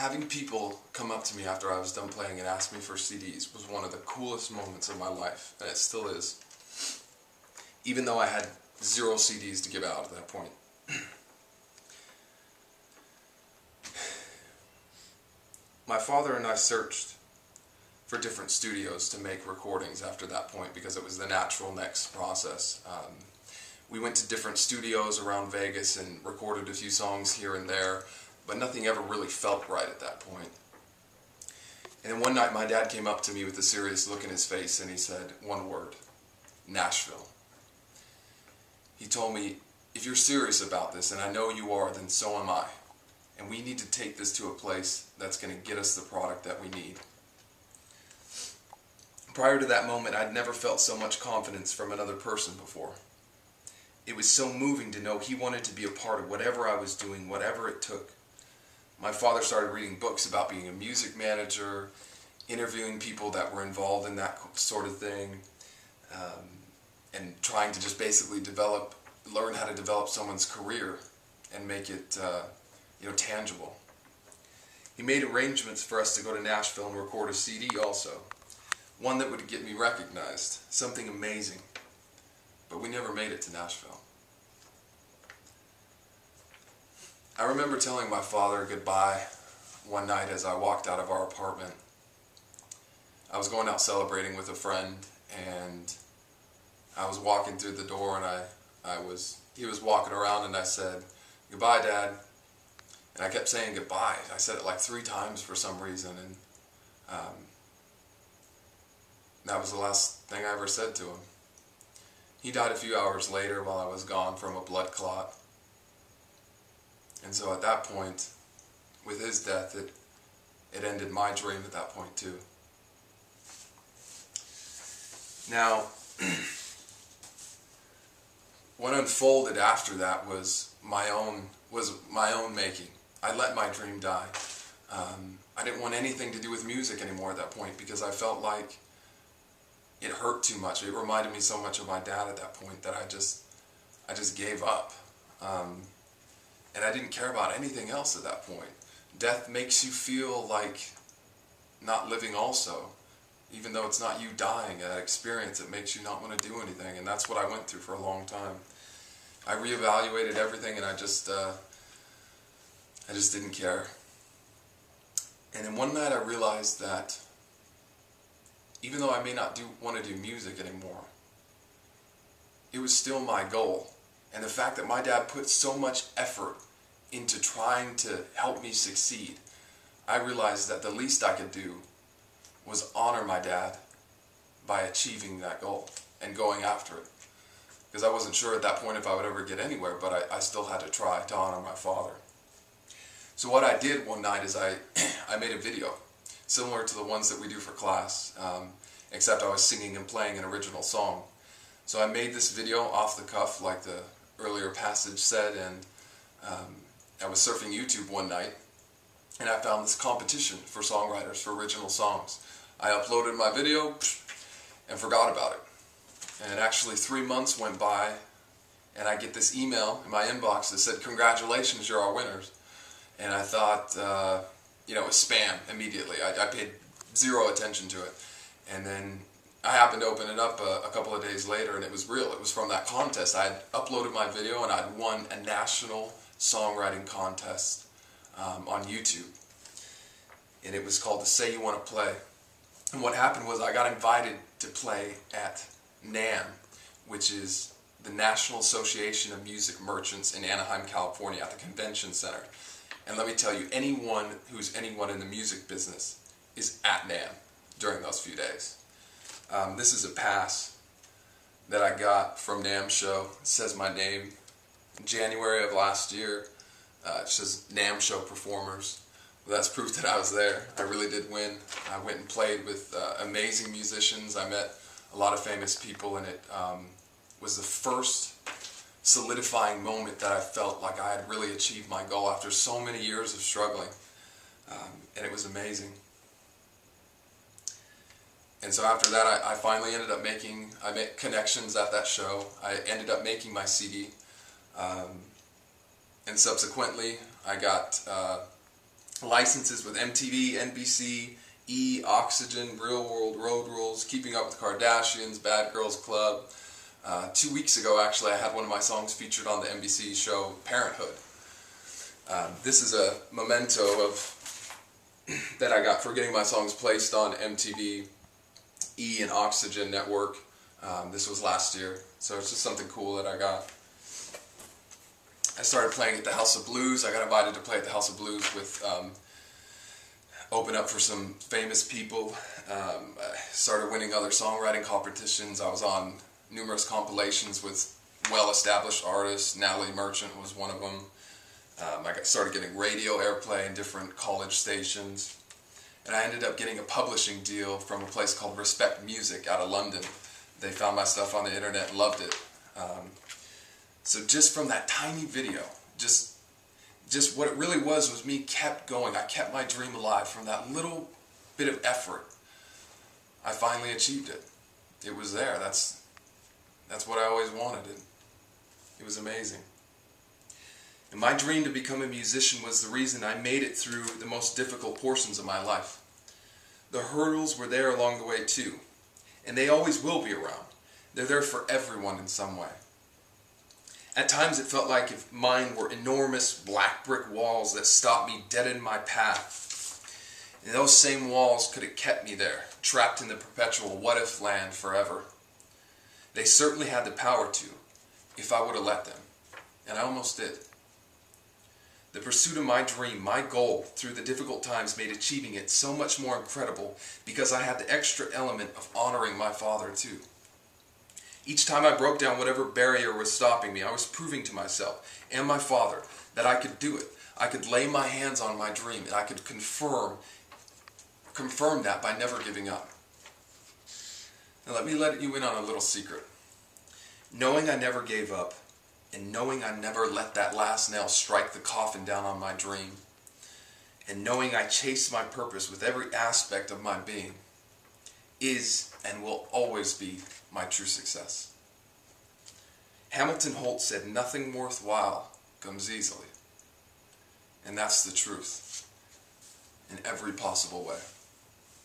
Having people come up to me after I was done playing and ask me for CDs was one of the coolest moments of my life, and it still is. Even though I had 0 CDs to give out at that point. My father and I searched for different studios to make recordings after that point because it was the natural next process. We went to different studios around Vegas and recorded a few songs here and there, but nothing ever really felt right at that point. And then one night my dad came up to me with a serious look in his face and he said one word: Nashville. He told me, if you're serious about this, and I know you are, then so am I. And we need to take this to a place that's going to get us the product that we need. Prior to that moment, I'd never felt so much confidence from another person before. It was so moving to know he wanted to be a part of whatever I was doing, whatever it took. My father started reading books about being a music manager, interviewing people that were involved in that sort of thing, and trying to just basically learn how to develop someone's career and make it tangible. He made arrangements for us to go to Nashville and record a CD also. One that would get me recognized, something amazing. But we never made it to Nashville. I remember telling my father goodbye one night as I walked out of our apartment. I was going out celebrating with a friend, and I was walking through the door, and he was walking around, and I said, "Goodbye, Dad." And I kept saying goodbye. I said it like 3 times for some reason, and that was the last thing I ever said to him. He died a few hours later while I was gone from a blood clot. And so at that point, with his death, it ended my dream at that point too. Now, what unfolded after that was my own making. I let my dream die. I didn't want anything to do with music anymore at that point because I felt like it hurt too much. It reminded me so much of my dad at that point that I just gave up. And I didn't care about anything else at that point. Death makes you feel like not living also. Even though it's not you dying, that experience, it makes you not want to do anything. And that's what I went through for a long time. I reevaluated everything, and I just didn't care. And then one night I realized that even though I may not want to do music anymore, it was still my goal. And the fact that my dad put so much effort into trying to help me succeed, I realized that the least I could do was honor my dad by achieving that goal and going after it. Because I wasn't sure at that point if I would ever get anywhere, but I still had to try to honor my father. So what I did one night is I made a video similar to the ones that we do for class, except I was singing and playing an original song. So I made this video off the cuff, like the earlier passage said, and I was surfing YouTube one night, and I found this competition for songwriters for original songs. I uploaded my video and forgot about it. And actually 3 months went by, and I get this email in my inbox that said, "Congratulations, you're our winners." And I thought, it was spam immediately. I paid 0 attention to it. And then I happened to open it up a couple of days later, and it was real. It was from that contest. I had uploaded my video, and I'd won a national songwriting contest on YouTube. And it was called the Say You Want to Play. And what happened was I got invited to play at NAMM, which is the National Association of Music Merchants in Anaheim, California, at the Convention Center. And let me tell you, anyone who's anyone in the music business is at NAMM during those few days. This is a pass that I got from NAMM Show. It says my name. In January of last year, it says NAMM Show Performers. Well, that's proof that I was there. I really did win. I went and played with amazing musicians. I met a lot of famous people, and it was the first solidifying moment that I felt like I had really achieved my goal after so many years of struggling. And it was amazing. And so after that, I finally ended up I made connections at that show. I ended up making my CD. And subsequently, I got licenses with MTV, NBC, E, Oxygen, Real World, Road Rules, Keeping Up with the Kardashians, Bad Girls Club. 2 weeks ago, actually, I had one of my songs featured on the NBC show Parenthood. This is a memento of that I got for getting my songs placed on MTV, E, and Oxygen Network. This was last year, so it's just something cool that I got. I started playing at the House of Blues. I got invited to play at the House of Blues with open up for some famous people. I started winning other songwriting competitions. I was on numerous compilations with well-established artists. Natalie Merchant was one of them. I started getting radio airplay in different college stations. And I ended up getting a publishing deal from a place called Respect Music out of London. They found my stuff on the internet and loved it. So just from that tiny video, just what it really was me kept going. I kept my dream alive. From that little bit of effort, I finally achieved it. It was there. That's what I always wanted. It was amazing. And my dream to become a musician was the reason I made it through the most difficult portions of my life. The hurdles were there along the way too, and they always will be around. They're there for everyone in some way. At times it felt like if mine were enormous black brick walls that stopped me dead in my path. And those same walls could have kept me there, trapped in the perpetual what-if land forever. They certainly had the power to, if I would have let them. And I almost did. The pursuit of my dream, my goal, through the difficult times made achieving it so much more incredible because I had the extra element of honoring my father too. Each time I broke down whatever barrier was stopping me, I was proving to myself and my father that I could do it. I could lay my hands on my dream and I could confirm that by never giving up. Now let me let you in on a little secret. Knowing I never gave up, and knowing I never let that last nail strike the coffin down on my dream, and knowing I chased my purpose with every aspect of my being, is and will always be my true success. Hamilton Holt said, "Nothing worthwhile comes easily." And that's the truth in every possible way.